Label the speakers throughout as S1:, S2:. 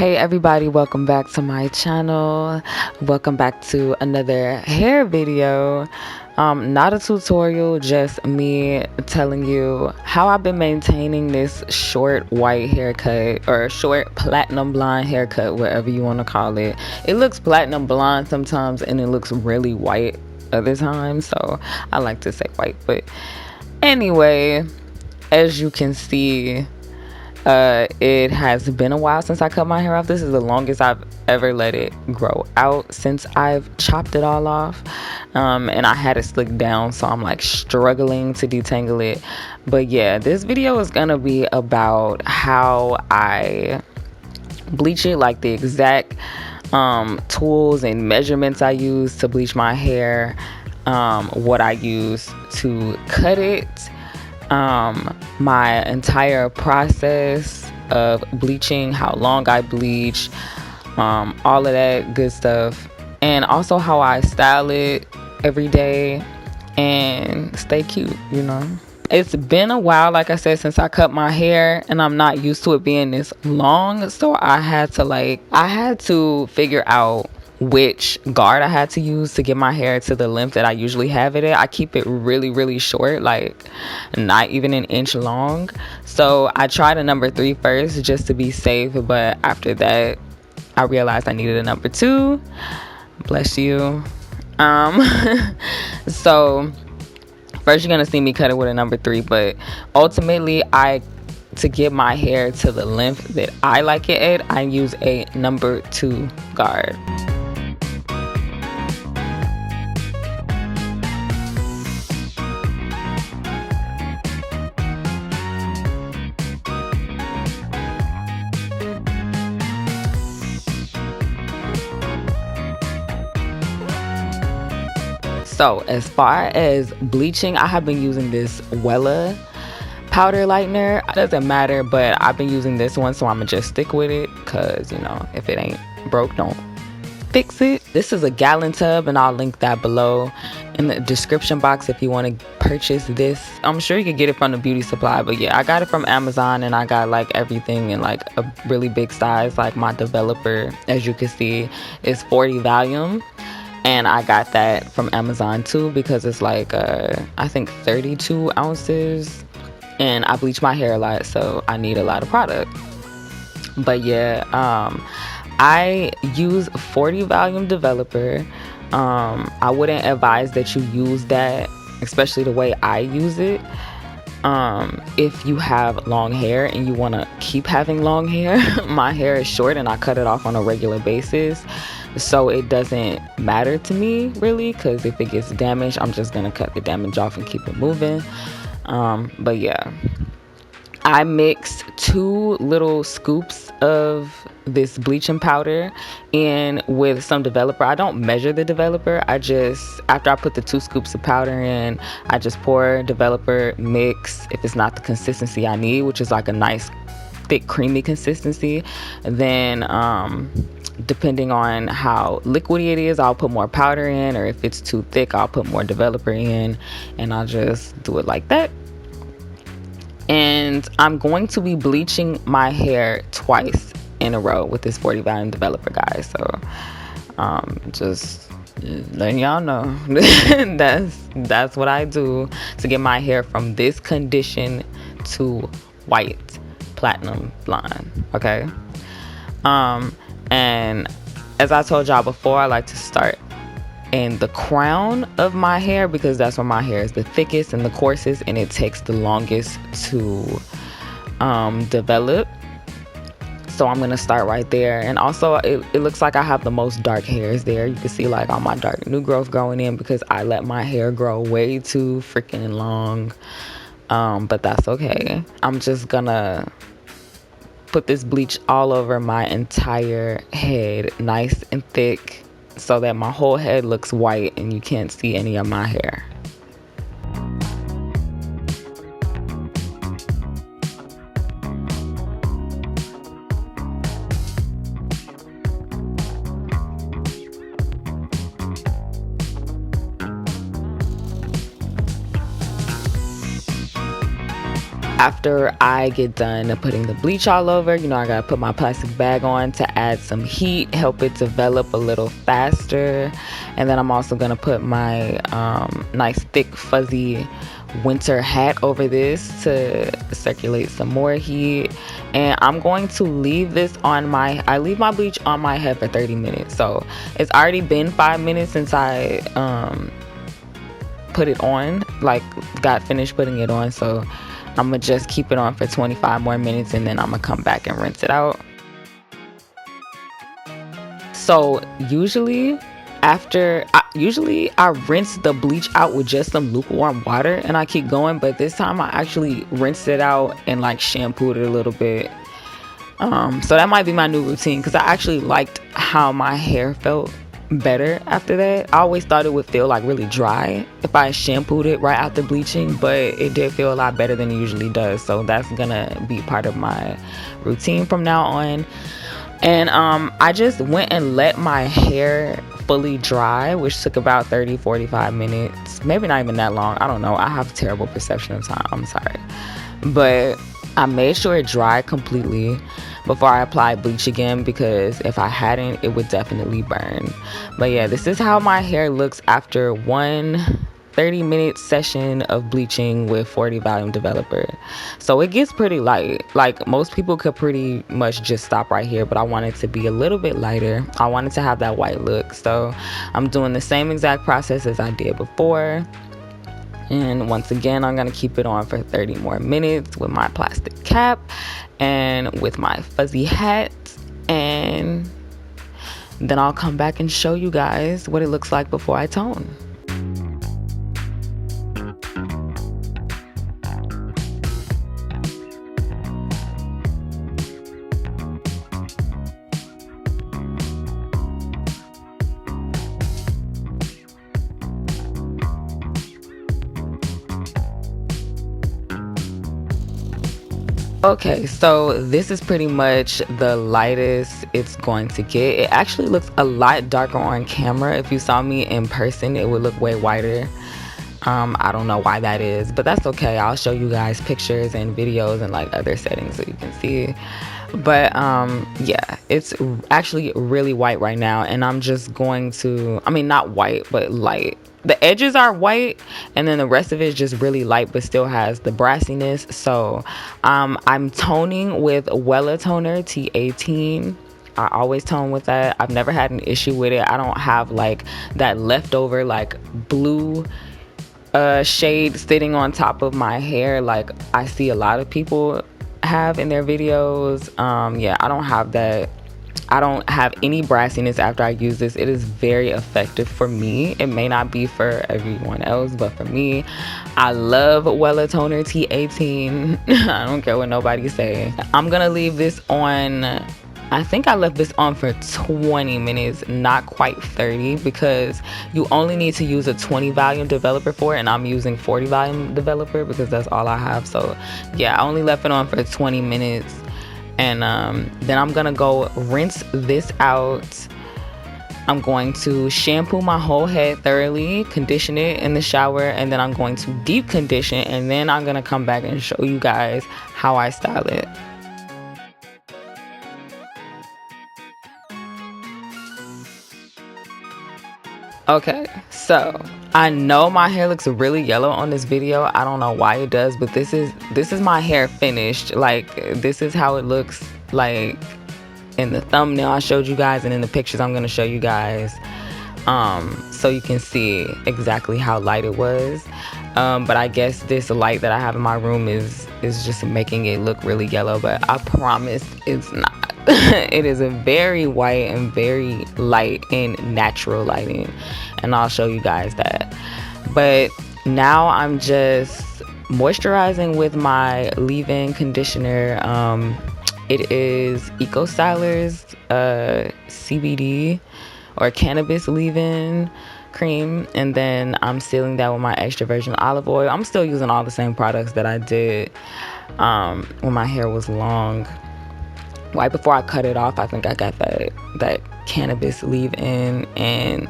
S1: Hey everybody, welcome back to my channel. Welcome back to another hair video. Not a tutorial, just me telling you how I've been maintaining this short white haircut, or short platinum blonde haircut, whatever you want to call it. It looks platinum blonde sometimes and it looks really white other times, so I like to say white. But anyway, as you can see, it has been a while since I cut my hair off. This is the longest I've ever let it grow out since I've chopped it all off. And I had it slicked down, so I'm like struggling to detangle it. But yeah, this video is gonna be about how I bleach it, like the exact tools and measurements I use to bleach my hair, what I use to cut it, my entire process of bleaching, how long I bleach, all of that good stuff, and also how I style it every day and stay cute, you know. It's been a while, like I said, since I cut my hair, and I'm not used to it being this long, so I had to figure out which guard I had to use to get my hair to the length that I usually have it at. I keep it really short, like not even an inch long. So I tried a number 3 first just to be safe, but after that I realized I needed a number 2. Bless you. So first you're gonna see me cut it with a number 3, but ultimately to get my hair to the length that I like it at, I use a number 2 guard. So as far as bleaching, I have been using this Wella powder lightener. It doesn't matter, but I've been using this one, so I'm gonna just stick with it, because you know, if it ain't broke, don't fix it. This is a gallon tub, and I'll link that below in the description box if you want to purchase this. I'm sure you could get it from the beauty supply, but yeah, I got it from Amazon, and I got like everything in like a really big size. Like my developer, as you can see, is 40 volume. And I got that from Amazon too, because it's like I think 32 ounces, and I bleach my hair a lot, so I need a lot of product. But yeah, I use 40 volume developer. I wouldn't advise that you use that, especially the way I use it. If you have long hair and you want to keep having long hair, my hair is short and I cut it off on a regular basis, so it doesn't matter to me really, because if it gets damaged, I'm just gonna cut the damage off and keep it moving. But yeah, I mixed 2 little scoops of this bleaching powder in with some developer. I don't measure the developer. After I put the 2 scoops of powder in, I just pour developer, mix. If it's not the consistency I need, which is like a nice thick creamy consistency, then depending on how liquidy it is, I'll put more powder in, or if it's too thick, I'll put more developer in, and I'll just do it like that. And I'm going to be bleaching my hair twice in a row with this 40 volume developer, guys. So just letting y'all know that's what I do to get my hair from this condition to white platinum blonde. Okay. And as I told y'all before, I like to start in the crown of my hair, because that's where my hair is the thickest and the coarsest, and it takes the longest to develop. So I'm gonna start right there. And also it looks like I have the most dark hairs there. You can see like all my dark new growth growing in, because I let my hair grow way too freaking long. But that's okay. I'm just gonna put this bleach all over my entire head, nice and thick, so that my whole head looks white and you can't see any of my hair. After I get done putting the bleach all over, you know, I gotta put my plastic bag on to add some heat, help it develop a little faster. And then I'm also gonna put my nice thick fuzzy winter hat over this to circulate some more heat. And I'm going to leave this on I leave my bleach on my head for 30 minutes. So it's already been 5 minutes since I put it on, like got finished putting it on. So I'm gonna just keep it on for 25 more minutes, and then I'm gonna come back and rinse it out. So usually I rinse the bleach out with just some lukewarm water and I keep going, but this time I actually rinsed it out and like shampooed it a little bit. So that might be my new routine, because I actually liked how my hair felt better after that. I always thought it would feel like really dry if I shampooed it right after bleaching, but it did feel a lot better than it usually does. So that's gonna be part of my routine from now on. And I just went and let my hair fully dry, which took about 30-45 minutes, maybe not even that long. I don't know, I have a terrible perception of time, I'm sorry. But I made sure it dried completely before I applied bleach again, because if I hadn't, it would definitely burn. But yeah, this is how my hair looks after one 30-minute session of bleaching with 40 volume developer. So it gets pretty light. Like most people could pretty much just stop right here, but I wanted to be a little bit lighter. I wanted to have that white look, so I'm doing the same exact process as I did before. And once again, I'm gonna keep it on for 30 more minutes with my plastic cap and with my fuzzy hat, and then I'll come back and show you guys what it looks like before I tone. Okay, so this is pretty much the lightest it's going to get. It actually looks a lot darker on camera. If you saw me in person, it would look way whiter. I don't know why that is, but that's okay. I'll show you guys pictures and videos and like other settings so you can see. But yeah, it's actually really white right now, and I'm just going to, I mean, not white, but light. The edges are white, and then the rest of it is just really light but still has the brassiness. So I'm toning with Wella toner T18. I always tone with that. I've never had an issue with it. I don't have like that leftover like blue shade sitting on top of my hair like I see a lot of people have in their videos. Yeah, I don't have that. I don't have any brassiness after I use this. It is very effective for me. It may not be for everyone else, but for me, I love Wella Toner T18. I don't care what nobody say. I'm gonna leave this on, I think I left this on for 20 minutes, not quite 30, because you only need to use a 20 volume developer for it, and I'm using 40 volume developer because that's all I have. So yeah, I only left it on for 20 minutes. And then I'm gonna go rinse this out. I'm going to shampoo my whole head thoroughly, condition it in the shower, and then I'm going to deep condition, and then I'm gonna come back and show you guys how I style it. Okay, so I know my hair looks really yellow on this video. I don't know why it does, but this is my hair finished. Like, this is how it looks like in the thumbnail I showed you guys, and in the pictures I'm gonna show you guys, so you can see exactly how light it was. But I guess this light that I have in my room is just making it look really yellow, but I promise it's not. It is a very white and very light and natural lighting, and I'll show you guys that. But now I'm just moisturizing with my leave-in conditioner. It is Eco Styler's CBD or cannabis leave-in cream, and then I'm sealing that with my extra virgin olive oil. I'm still using all the same products that I did when my hair was long. Right before I cut it off, I think I got that cannabis leave-in, and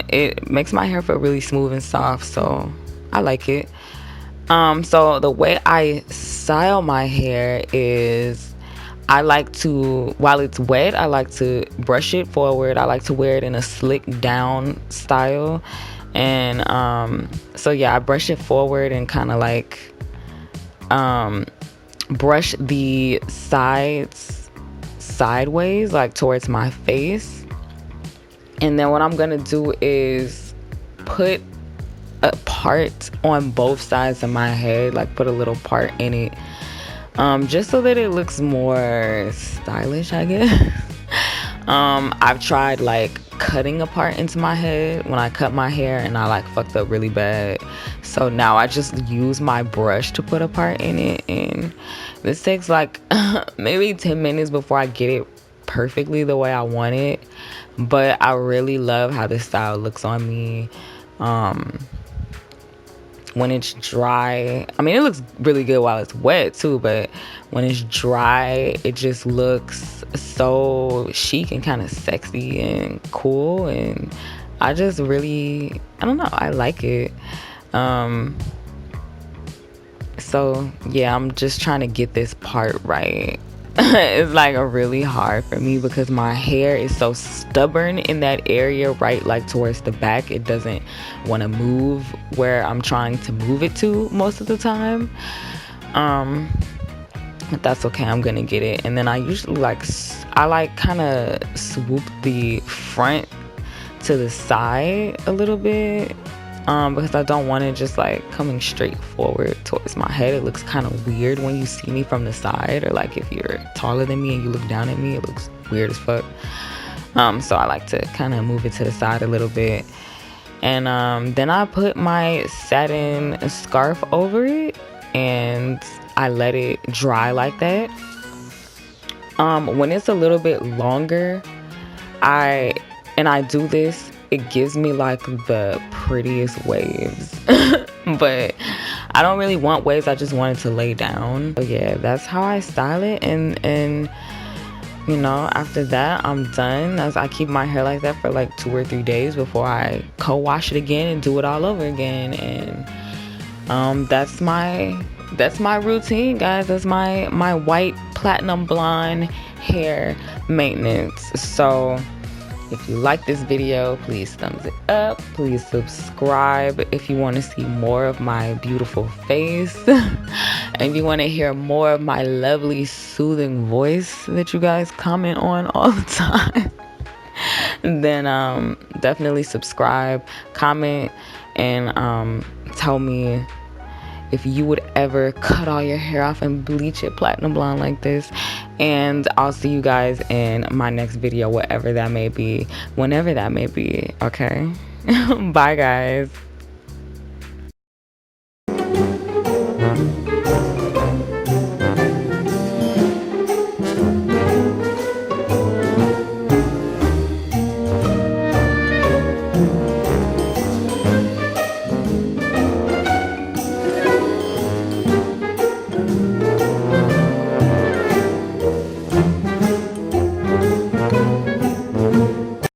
S1: it makes my hair feel really smooth and soft, so I like it. So the way I style my hair is I like to, while it's wet, I like to brush it forward. I like to wear it in a slick down style. And so yeah, I brush it forward and kind of like brush the sides sideways, like towards my face. And then what I'm gonna do is put a part on both sides of my head, like put a little part in it, just so that it looks more stylish, I guess. I've tried like cutting a part into my head when I cut my hair, and I like fucked up really bad. So now I just use my brush to put a part in it, and this takes like maybe 10 minutes before I get it perfectly the way I want it. But I really love how this style looks on me. When it's dry, I mean, it looks really good while it's wet too, but when it's dry, it just looks so chic and kind of sexy and cool. And I just really, I don't know, I like it. So yeah, I'm just trying to get this part right. It's like really hard for me because my hair is so stubborn in that area, right, like towards the back. It doesn't want to move where I'm trying to move it to most of the time. But that's okay, I'm gonna get it. And then I usually I like kind of swoop the front to the side a little bit, because I don't want it just like coming straight forward towards my head. It looks kind of weird when you see me from the side, or like if you're taller than me and you look down at me, it looks weird as fuck. So I like to kind of move it to the side a little bit. And then I put my satin scarf over it and I let it dry like that. When it's a little bit longer, I do this, it gives me like the prettiest waves. But I don't really want waves, I just want it to lay down. So yeah, that's how I style it. And you know, after that I'm done. I keep my hair like that for like 2 or 3 days before I co-wash it again and do it all over again. And that's my routine, guys. That's my white platinum blonde hair maintenance. So if you like this video, please thumbs it up. Please subscribe if you want to see more of my beautiful face. And if you want to hear more of my lovely soothing voice that you guys comment on all the time, then definitely subscribe, comment, and tell me if you would ever cut all your hair off and bleach it platinum blonde like this. And I'll see you guys in my next video, whatever that may be, whenever that may be, okay? Bye, guys.